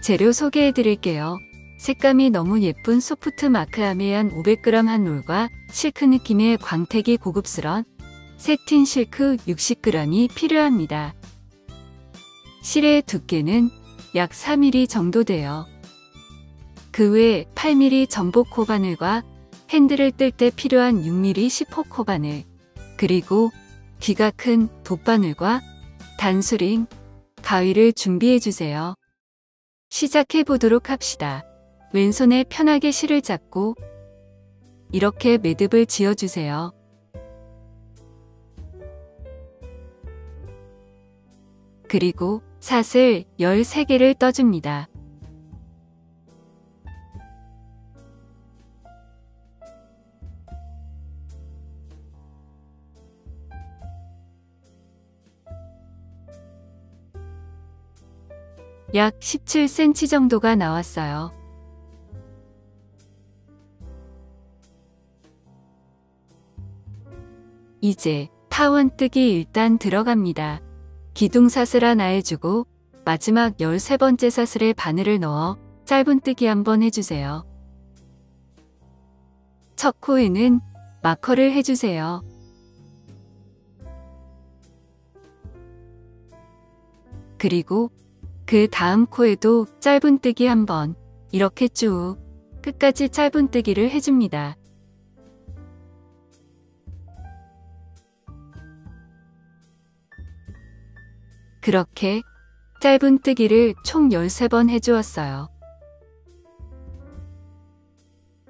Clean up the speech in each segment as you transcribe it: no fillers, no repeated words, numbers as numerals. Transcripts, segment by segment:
재료 소개해 드릴게요. 색감이 너무 예쁜 소프트 마크 아메안 500g 한 롤과 실크 느낌의 광택이 고급스런 세틴 실크 60g이 필요합니다. 실의 두께는 약 4mm 정도 돼요. 그 외 8mm 전복 코바늘과 핸들을 뜰 때 필요한 6mm 10호 코바늘, 그리고 귀가 큰 돗바늘과 단수링, 가위를 준비해 주세요. 시작해 보도록 합시다. 왼손에 편하게 실을 잡고 이렇게 매듭을 지어주세요. 그리고 사슬 13개를 떠줍니다. 약 17cm 정도가 나왔어요. 이제 타원뜨기 일단 들어갑니다. 기둥사슬 하나 해주고 마지막 13번째 사슬에 바늘을 넣어 짧은뜨기 한번 해주세요. 첫 코에는 마커를 해주세요. 그리고 그 다음 코에도 짧은뜨기 한번 이렇게 쭉 끝까지 짧은뜨기를 해줍니다. 그렇게 짧은뜨기를 총 13번 해주었어요.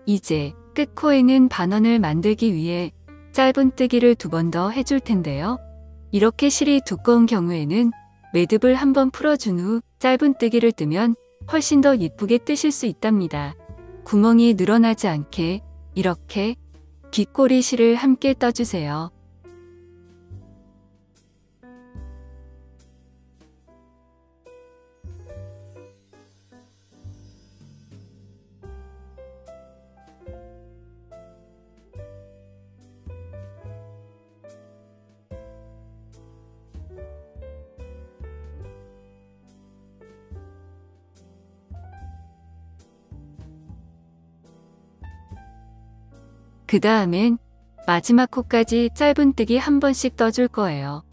이제 끝코에는 반원을 만들기 위해 짧은뜨기를 2번 더 해줄 텐데요. 이렇게 실이 두꺼운 경우에는 매듭을 한번 풀어준 후 짧은뜨기를 뜨면 훨씬 더 예쁘게 뜨실 수 있답니다. 구멍이 늘어나지 않게 이렇게 귓꼬리 실을 함께 떠주세요. 그 다음엔 마지막 코까지 짧은뜨기 한 번씩 떠줄 거예요.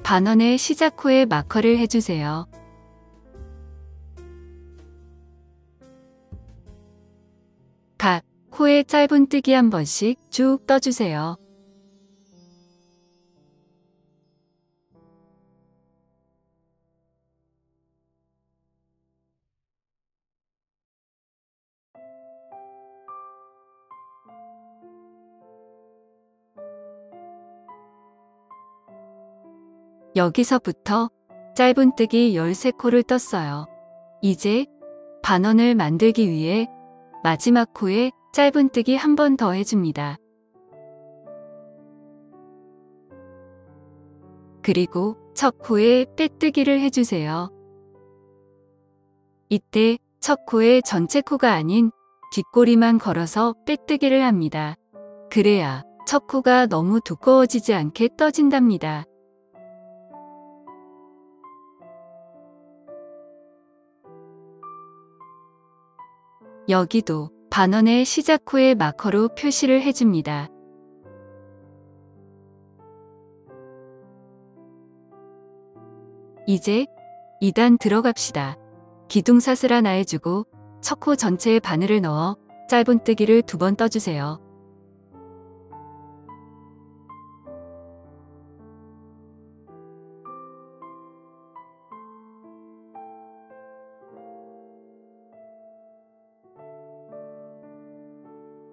반원의 시작 코에 마커를 해주세요. 각 코에 짧은뜨기 한 번씩 쭉 떠주세요. 여기서부터 짧은뜨기 13코를 떴어요. 이제 반원을 만들기 위해 마지막 코에 짧은뜨기 한 번 더 해줍니다. 그리고 첫 코에 빼뜨기를 해주세요. 이때 첫 코에 전체 코가 아닌 뒷꼬리만 걸어서 빼뜨기를 합니다. 그래야 첫 코가 너무 두꺼워지지 않게 떠진답니다. 여기도 반원의 시작 코에 마커로 표시를 해줍니다. 이제 2단 들어갑시다. 기둥사슬 하나 해주고 첫 코 전체에 바늘을 넣어 짧은뜨기를 2번 떠주세요.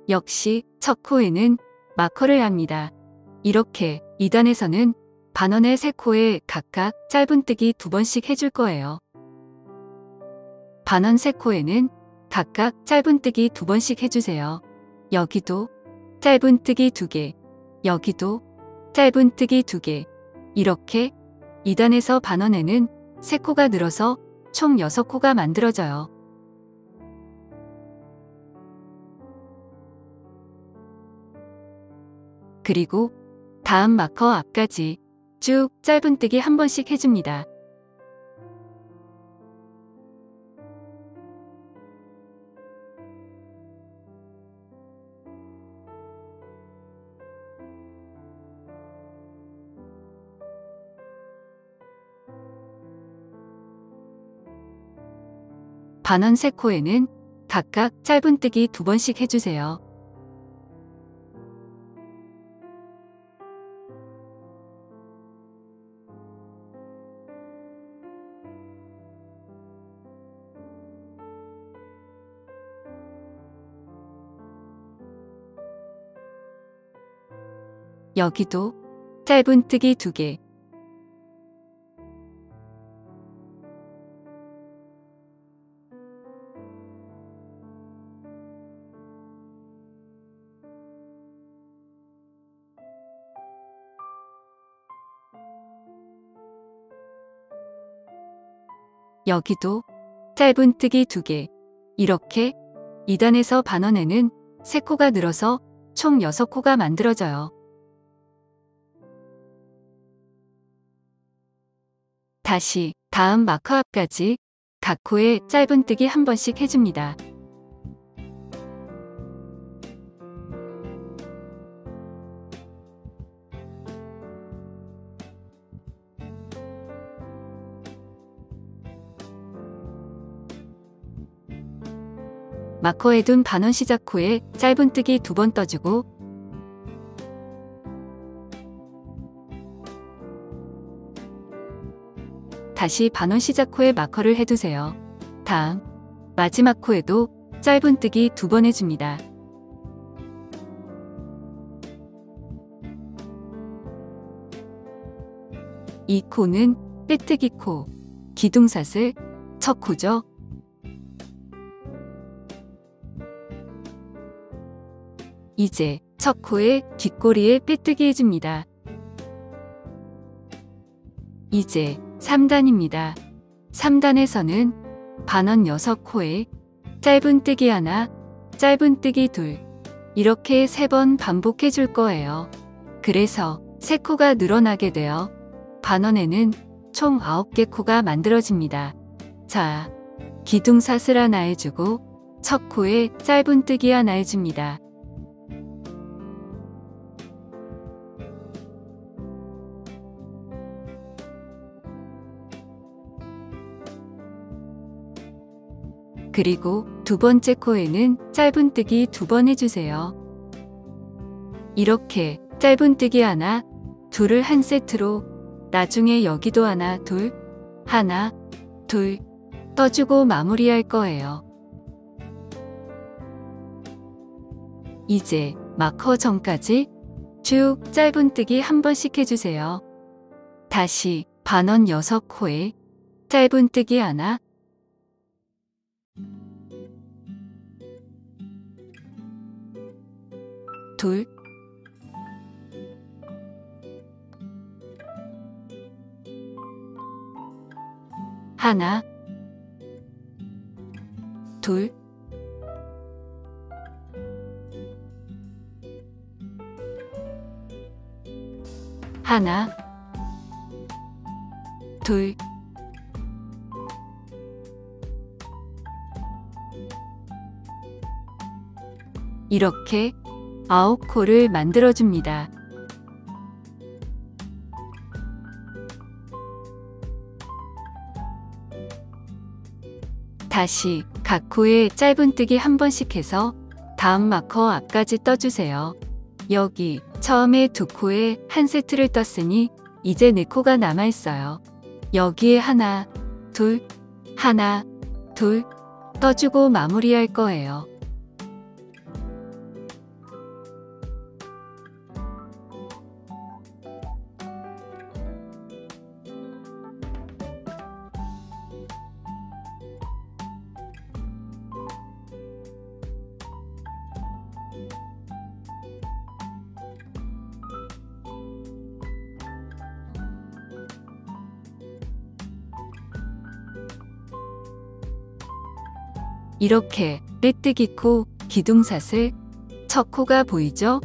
역시 첫 코에는 마커를 합니다. 이렇게 2단에서는 반원의 3코에 각각 짧은뜨기 2번씩 해줄 거예요. 반원 3코에는 각각 짧은뜨기 2번씩 해주세요. 여기도 짧은뜨기 2개, 여기도 짧은뜨기 2개, 이렇게 2단에서 반원에는 3코가 늘어서 총 6코가 만들어져요. 그리고 다음 마커 앞까지 쭉 짧은뜨기 한 번씩 해줍니다. 반원 3코에는 각각 짧은뜨기 2번씩 해주세요. 여기도 짧은뜨기 2개. 여기도 짧은뜨기 2개. 이렇게 2단에서 반원에는 3코가 늘어서 총 6코가 만들어져요. 다시 다음 마커 앞까지 각 코에 짧은뜨기 한 번씩 해줍니다. 마커에 둔 반원 시작 코에 짧은뜨기 2번 떠주고 다시 반원 시작 코에 마커를 해두세요. 다음 마지막 코에도 짧은뜨기 2번 해줍니다. 이 코는 빼뜨기 코, 기둥사슬, 첫 코죠. 이제 첫 코에 뒷꼬리에 빼뜨기 해줍니다. 이제 3단입니다. 3단에서는 반원 6코에 짧은뜨기 하나, 짧은뜨기 둘 이렇게 3번 반복해 줄 거예요. 그래서 3코가 늘어나게 되어 반원에는 총 9개 코가 만들어집니다. 자, 기둥사슬 하나 해주고 첫 코에 짧은뜨기 하나 해줍니다. 그리고 2번째 코에는 짧은뜨기 2번 해주세요. 이렇게 짧은뜨기 하나, 둘을 한 세트로 나중에 여기도 하나, 둘, 하나, 둘 떠주고 마무리할 거예요. 이제 마커 전까지 쭉 짧은뜨기 한 번씩 해주세요. 다시 반원 6코에 짧은뜨기 하나, 둘, 하나, 둘, 하나, 둘, 이렇게 9코를 만들어줍니다. 다시 각 코에 짧은뜨기 한 번씩 해서 다음 마커 앞까지 떠주세요. 여기 처음에 2코에 한 세트를 떴으니 이제 4코가 남아있어요. 여기에 하나, 둘, 하나, 둘 떠주고 마무리할 거예요. 이렇게 빼뜨기 코, 기둥사슬, 첫 코가 보이죠?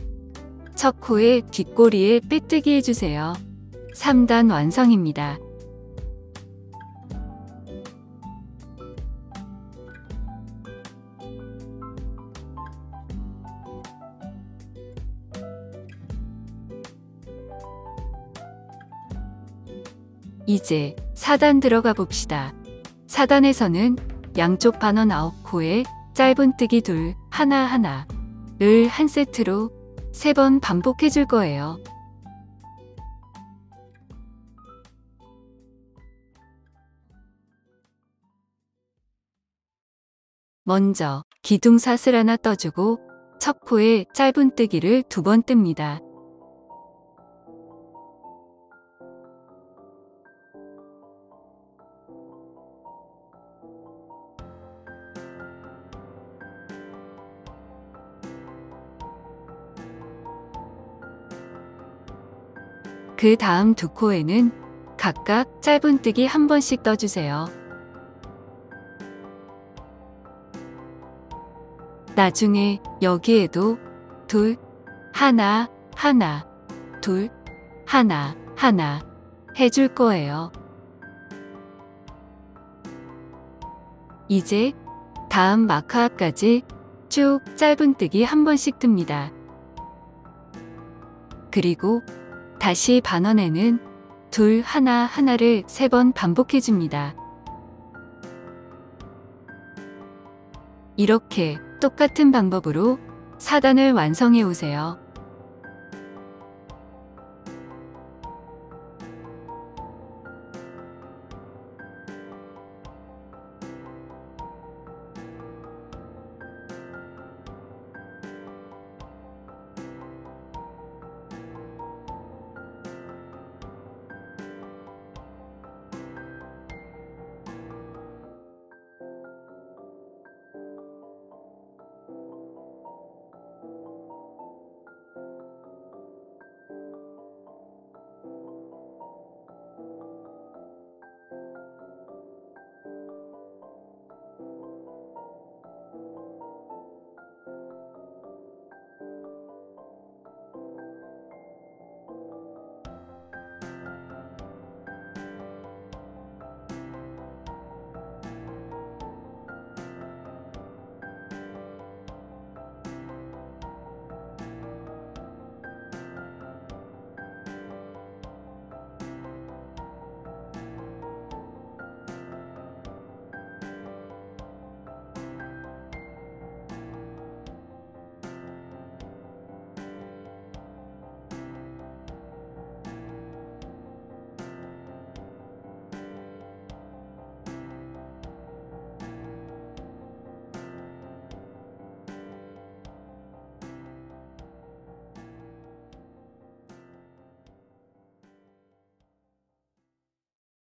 첫 코의 뒷꼬리에 빼뜨기 해주세요. 3단 완성입니다. 이제 4단 들어가 봅시다. 4단에서는 양쪽 반원 9코에 짧은뜨기 둘, 하나 하나를 한 세트로 3번 반복해 줄 거예요. 먼저 기둥사슬 하나 떠주고 첫 코에 짧은뜨기를 2번 뜹니다. 그 다음 2코에는 각각 짧은뜨기 1번씩 떠주세요. 나중에 여기에도 둘, 하나, 하나, 둘, 하나, 하나 해줄 거예요. 이제 다음 마크 앞까지 쭉 짧은뜨기 1번씩 뜹니다. 그리고 다시 반원에는 둘, 하나, 하나를 3번 반복해 줍니다. 이렇게 똑같은 방법으로 4단을 완성해 오세요.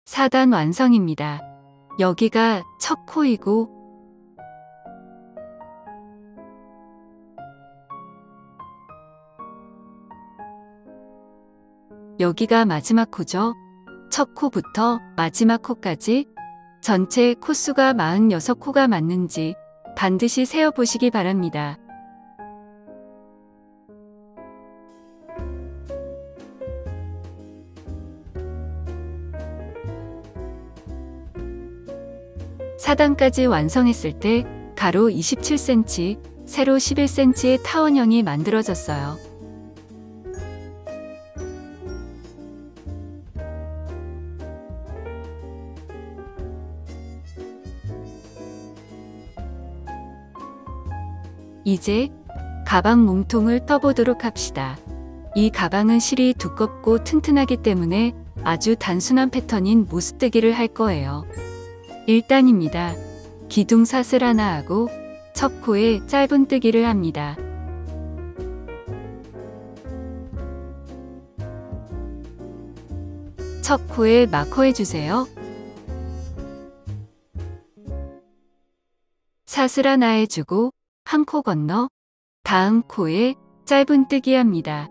(4단) 완성입니다. 여기가 첫 코이고 여기가 마지막 코죠. 첫 코부터 마지막 코까지 전체 코수가 46코가 맞는지 반드시 세어보시기 바랍니다. (4단까지) 완성했을 때 가로 27cm, 세로 11cm의 타원형이 만들어졌어요. 이제 가방 몸통을 떠보도록 합시다. 이 가방은 실이 두껍고 튼튼하기 때문에 아주 단순한 패턴인 모스뜨기를 할 거예요. 1단입니다. 기둥사슬 하나 하고 첫 코에 짧은뜨기를 합니다. 첫 코에 마커해주세요. 사슬 하나 해주고 한 코 건너 다음 코에 짧은뜨기 합니다.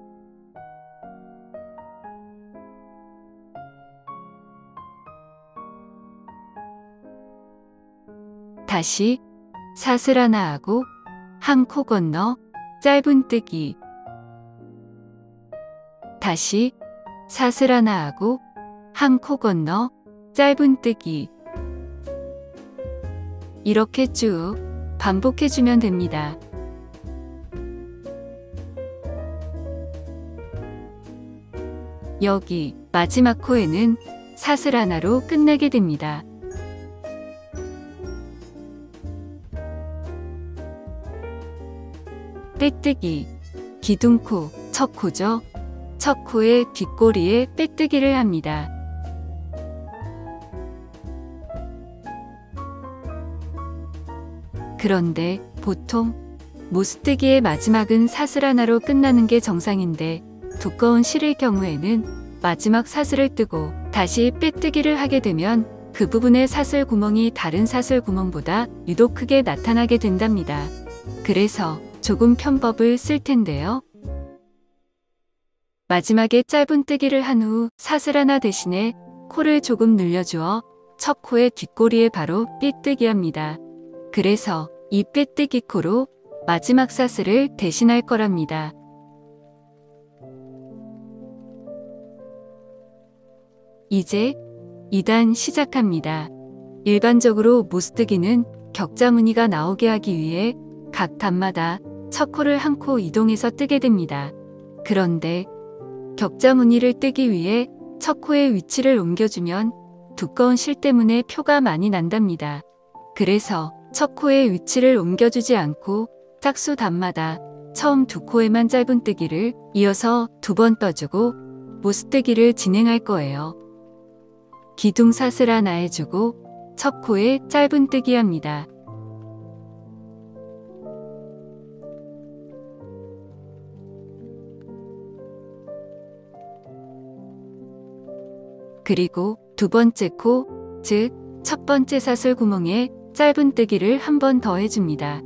다시 사슬 하나 하고 한 코 건너 짧은뜨기. 다시 사슬 하나 하고 한 코 건너 짧은뜨기. 이렇게 쭉 반복해주면 됩니다. 여기 마지막 코에는 사슬 하나로 끝나게 됩니다. 빼뜨기. 기둥코, 첫 코죠. 첫 코의 뒷꼬리에 빼뜨기를 합니다. 그런데 보통 모스뜨기의 마지막은 사슬 하나로 끝나는 게 정상인데 두꺼운 실일 경우에는 마지막 사슬을 뜨고 다시 빼뜨기를 하게 되면 그 부분의 사슬 구멍이 다른 사슬 구멍보다 유독 크게 나타나게 된답니다. 그래서 조금 편법을 쓸 텐데요. 마지막에 짧은뜨기를 한 후 사슬 하나 대신에 코를 조금 늘려주어 첫 코의 뒷꼬리에 바로 빼뜨기 합니다. 그래서 이 빼뜨기 코로 마지막 사슬을 대신할 거랍니다. 이제 2단 시작합니다. 일반적으로 모스뜨기는 격자 무늬가 나오게 하기 위해 각 단마다 첫 코를 한 코 이동해서 뜨게 됩니다. 그런데 격자 무늬를 뜨기 위해 첫 코의 위치를 옮겨주면 두꺼운 실 때문에 표가 많이 난답니다. 그래서 첫 코의 위치를 옮겨주지 않고 짝수 단마다 처음 두 코에만 짧은뜨기를 이어서 2번 떠주고 모스뜨기를 진행할 거예요. 기둥 사슬 하나 해주고 첫 코에 짧은뜨기 합니다. 그리고 두 번째 코, 즉 첫 번째 사슬 구멍에 짧은뜨기를 한 번 더 해줍니다.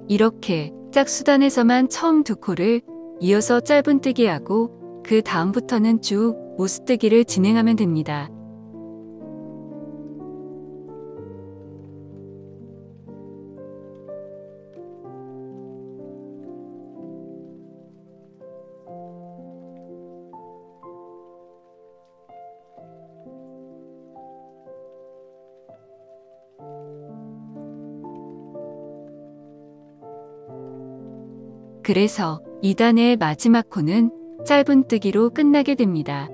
이렇게 짝수단에서만 처음 두 코를 이어서 짧은뜨기 하고 그 다음부터는 쭉 모스뜨기를 진행하면 됩니다. 그래서 2단의 마지막 코는 짧은뜨기로 끝나게 됩니다.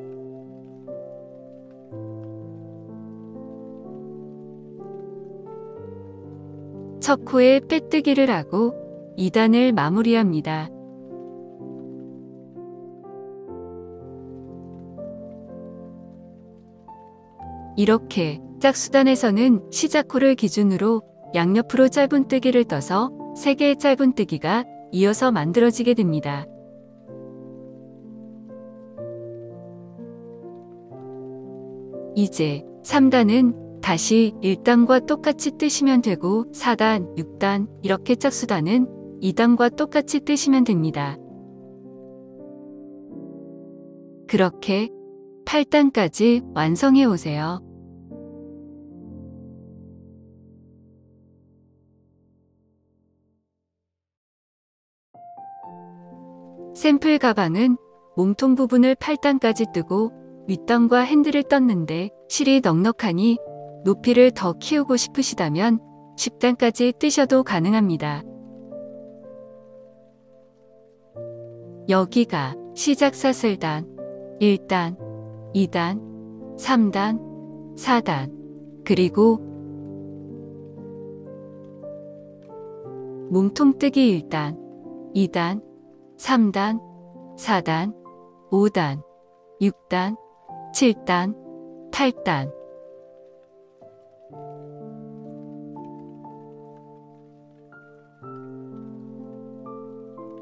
첫 코에 빼뜨기를 하고 2단을 마무리합니다. 이렇게 짝수단에서는 시작코를 기준으로 양옆으로 짧은뜨기를 떠서 3개의 짧은뜨기가 이어서 만들어지게 됩니다. 이제 3단은 다시 1단과 똑같이 뜨시면 되고 4단, 6단 이렇게 짝수단은 2단과 똑같이 뜨시면 됩니다. 그렇게 8단까지 완성해 오세요. 샘플 가방은 몸통 부분을 8단까지 뜨고 윗단과 핸들을 떴는데 실이 넉넉하니 높이를 더 키우고 싶으시다면 10단까지 뜨셔도 가능합니다. 여기가 시작 사슬단 1단, 2단, 3단, 4단 그리고 몸통뜨기 1단, 2단, 3단, 4단, 5단, 6단, 7단, 8단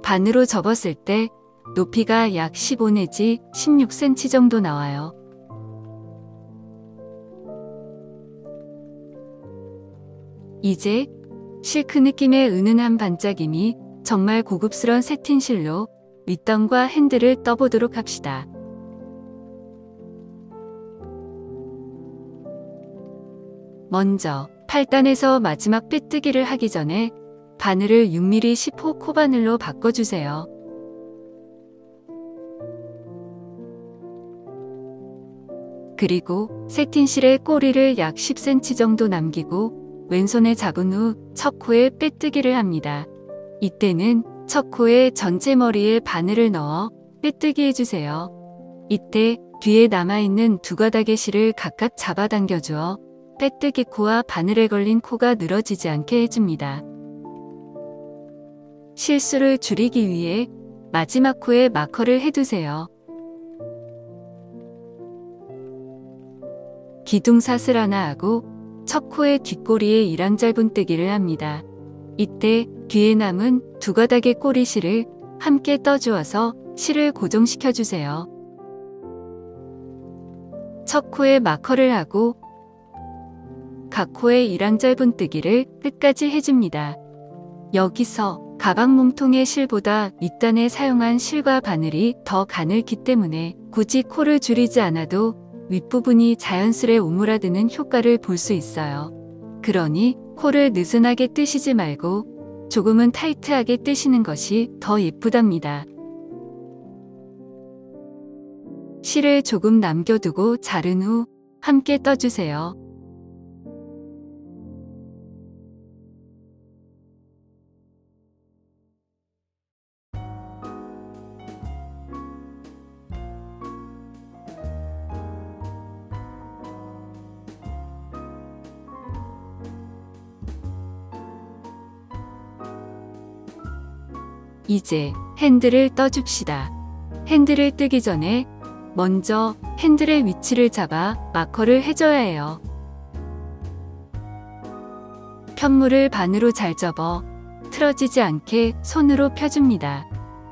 반으로 접었을 때 높이가 약 15 내지 16cm 정도 나와요. 이제 실크 느낌의 은은한 반짝임이 정말 고급스러운 세틴실로 윗단과 핸들을 떠보도록 합시다. 먼저 8단에서 마지막 빼뜨기를 하기 전에 바늘을 6mm 10호 코바늘로 바꿔주세요. 그리고 세틴실의 꼬리를 약 10cm 정도 남기고 왼손에 잡은 후 첫 코에 빼뜨기를 합니다. 이때는 첫 코에 전체 머리에 바늘을 넣어 빼뜨기 해주세요. 이때 뒤에 남아있는 두 가닥의 실을 각각 잡아당겨주어 빼뜨기 코와 바늘에 걸린 코가 늘어지지 않게 해줍니다. 실수를 줄이기 위해 마지막 코에 마커를 해두세요. 기둥사슬 하나 하고 첫 코의 뒷꼬리에 이랑짧은뜨기를 합니다. 이때 뒤에 남은 두 가닥의 꼬리실을 함께 떠주어서 실을 고정시켜주세요. 첫 코에 마커를 하고 각 코에 이랑짧은뜨기를 끝까지 해줍니다. 여기서 가방 몸통의 실보다 윗단에 사용한 실과 바늘이 더 가늘기 때문에 굳이 코를 줄이지 않아도 윗부분이 자연스레 오므라드는 효과를 볼 수 있어요. 그러니 코를 느슨하게 뜨시지 말고 조금은 타이트하게 뜨시는 것이 더 예쁘답니다. 실을 조금 남겨두고 자른 후 함께 떠주세요. 이제 핸들을 떠줍시다. 핸들을 뜨기 전에 먼저 핸들의 위치를 잡아 마커를 해줘야 해요. 편물을 반으로 잘 접어 틀어지지 않게 손으로 펴줍니다.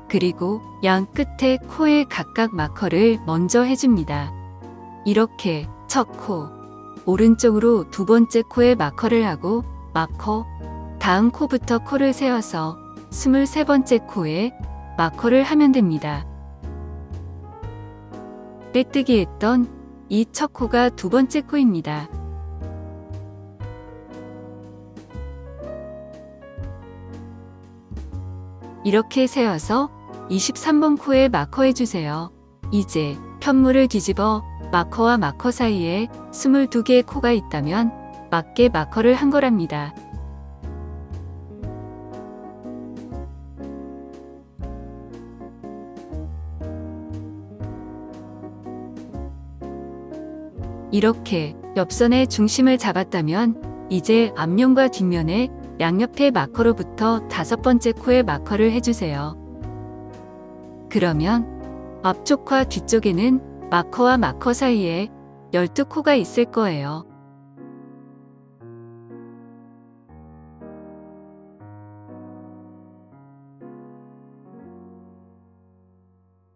그리고 양 끝에 코에 각각 마커를 먼저 해줍니다. 이렇게 첫 코, 오른쪽으로 두 번째 코에 마커를 하고 마커, 다음 코부터 코를 세워서 23번째 코에 마커를 하면 됩니다. 빼뜨기 했던 이 첫 코가 두 번째 코입니다. 이렇게 세워서 23번 코에 마커해주세요. 이제 편물을 뒤집어 마커와 마커 사이에 22개의 코가 있다면 맞게 마커를 한 거랍니다. 이렇게 옆선의 중심을 잡았다면 이제 앞면과 뒷면에 양옆에 마커로부터 5번째 코에 마커를 해주세요. 그러면 앞쪽과 뒤쪽에는 마커와 마커 사이에 12코가 있을 거예요.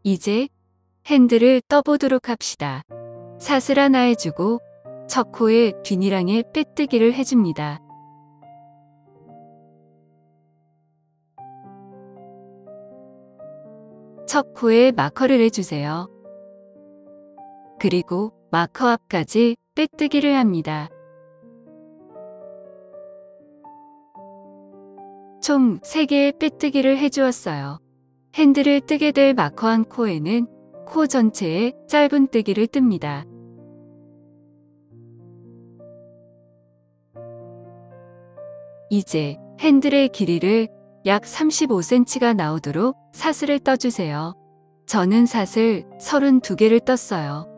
이제 핸들을 떠보도록 합시다. 사슬 하나 해주고 첫 코에 뒷니랑에 빼뜨기를 해줍니다. 첫 코에 마커를 해주세요. 그리고 마커 앞까지 빼뜨기를 합니다. 총 3개의 빼뜨기를 해주었어요. 핸들을 뜨게 될 마커 한 코에는 코 전체에 짧은뜨기를 뜹니다. 이제 핸들의 길이를 약 35cm가 나오도록 사슬을 떠주세요. 저는 사슬 32개를 떴어요.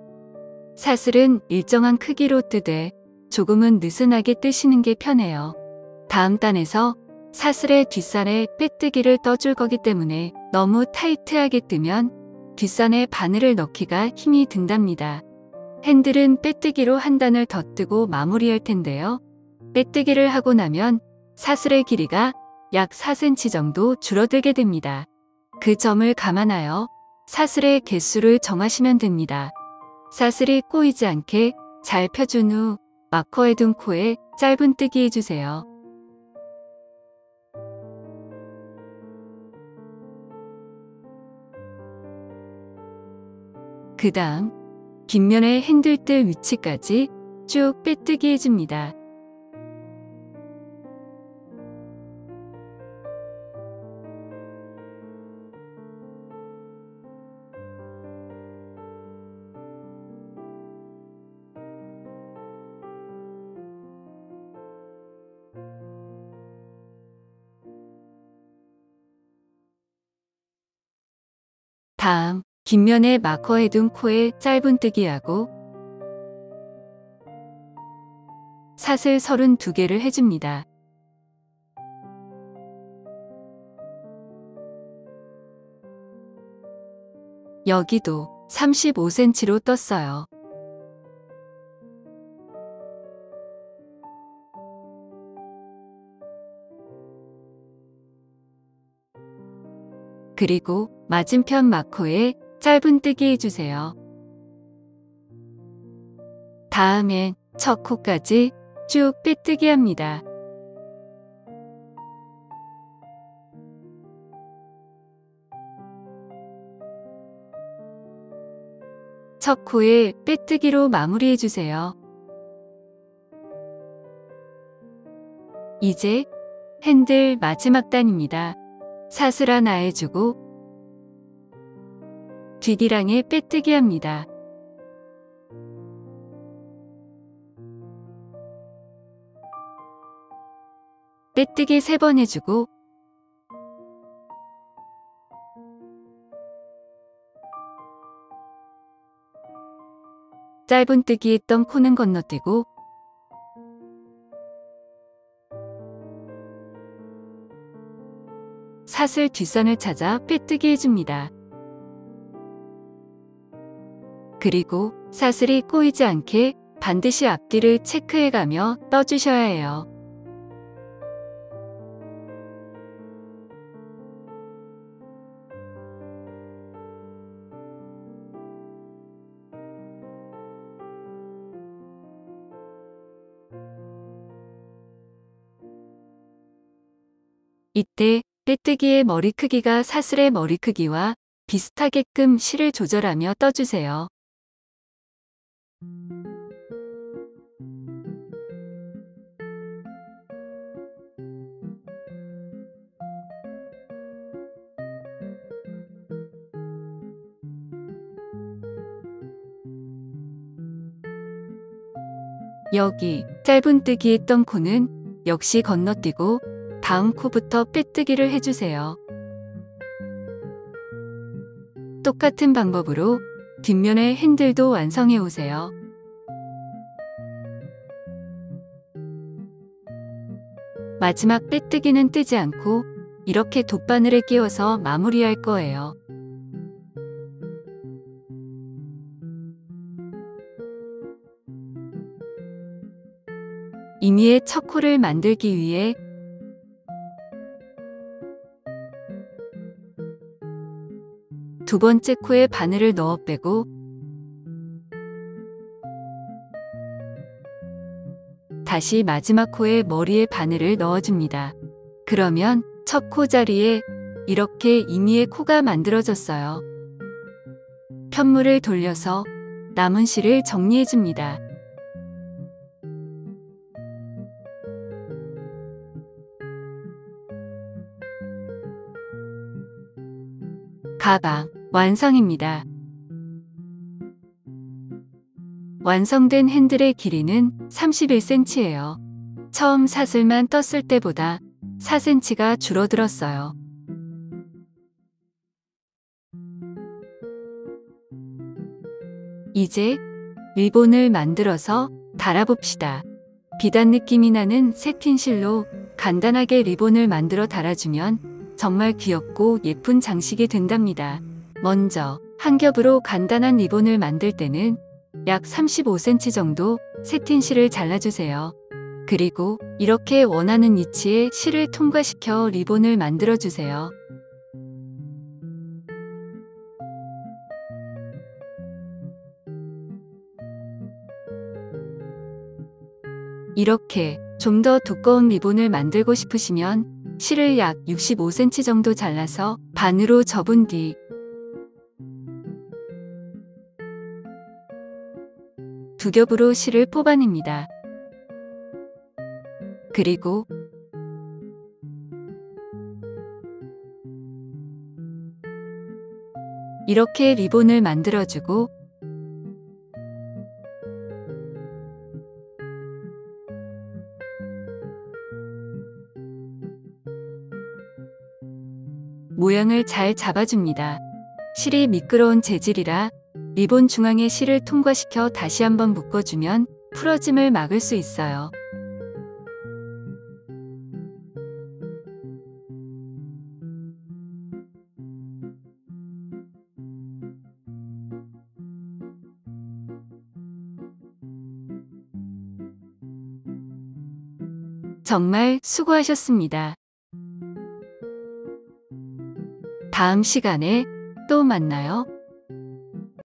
사슬은 일정한 크기로 뜨되 조금은 느슨하게 뜨시는 게 편해요. 다음 단에서 사슬의 뒷산에 빼뜨기를 떠줄 거기 때문에 너무 타이트하게 뜨면 뒷산에 바늘을 넣기가 힘이 든답니다. 핸들은 빼뜨기로 한 단을 더 뜨고 마무리할 텐데요. 빼뜨기를 하고 나면 사슬의 길이가 약 4cm 정도 줄어들게 됩니다. 그 점을 감안하여 사슬의 개수를 정하시면 됩니다. 사슬이 꼬이지 않게 잘 펴준 후 마커해둔 코에 짧은뜨기 해주세요. 그 다음 뒷면의 핸들뜰 위치까지 쭉 빼뜨기 해줍니다. 다음, 뒷면에 마커해둔 코에 짧은뜨기하고 사슬 32개를 해줍니다. 여기도 35cm로 떴어요. 그리고 맞은편 마커에 짧은뜨기 해주세요. 다음엔 첫 코까지 쭉 빼뜨기 합니다. 첫 코에 빼뜨기로 마무리해주세요. 이제 핸들 마지막 단입니다. 사슬 하나 해주고 뒷이랑에 빼뜨기 합니다. 빼뜨기 3번 해주고 짧은뜨기 했던 코는 건너뛰고 사슬 뒷선을 찾아 빼뜨기 해줍니다. 그리고 사슬이 꼬이지 않게 반드시 앞뒤를 체크해가며 떠주셔야 해요. 이때 빼뜨기의 머리 크기가 사슬의 머리 크기와 비슷하게끔 실을 조절하며 떠주세요. 여기 짧은뜨기 했던 코는 역시 건너뛰고 다음 코부터 빼뜨기를 해주세요. 똑같은 방법으로 뒷면의 핸들도 완성해 오세요. 마지막 빼뜨기는 뜨지 않고 이렇게 돗바늘에 끼워서 마무리할 거예요. 이미의 첫 코를 만들기 위해 두 번째 코에 바늘을 넣어 빼고 다시 마지막 코에 머리에 바늘을 넣어줍니다. 그러면 첫 코 자리에 이렇게 이미의 코가 만들어졌어요. 편물을 돌려서 남은 실을 정리해줍니다. 가방 완성입니다. 완성된 핸들의 길이는 31cm예요. 처음 사슬만 떴을 때보다 4cm가 줄어들었어요. 이제 리본을 만들어서 달아봅시다. 비단 느낌이 나는 새핀실로 간단하게 리본을 만들어 달아주면 정말 귀엽고 예쁜 장식이 된답니다. 먼저 한 겹으로 간단한 리본을 만들 때는 약 35cm 정도 새틴실을 잘라주세요. 그리고 이렇게 원하는 위치에 실을 통과시켜 리본을 만들어주세요. 이렇게 좀 더 두꺼운 리본을 만들고 싶으시면 실을 약 65cm 정도 잘라서 반으로 접은 뒤 두 겹으로 실을 뽑아냅니다. 그리고 이렇게 리본을 만들어주고 모양을 잘 잡아줍니다. 실이 미끄러운 재질이라 리본 중앙에 실을 통과시켜 다시 한번 묶어주면 풀어짐을 막을 수 있어요. 정말 수고하셨습니다. 다음 시간에 또 만나요.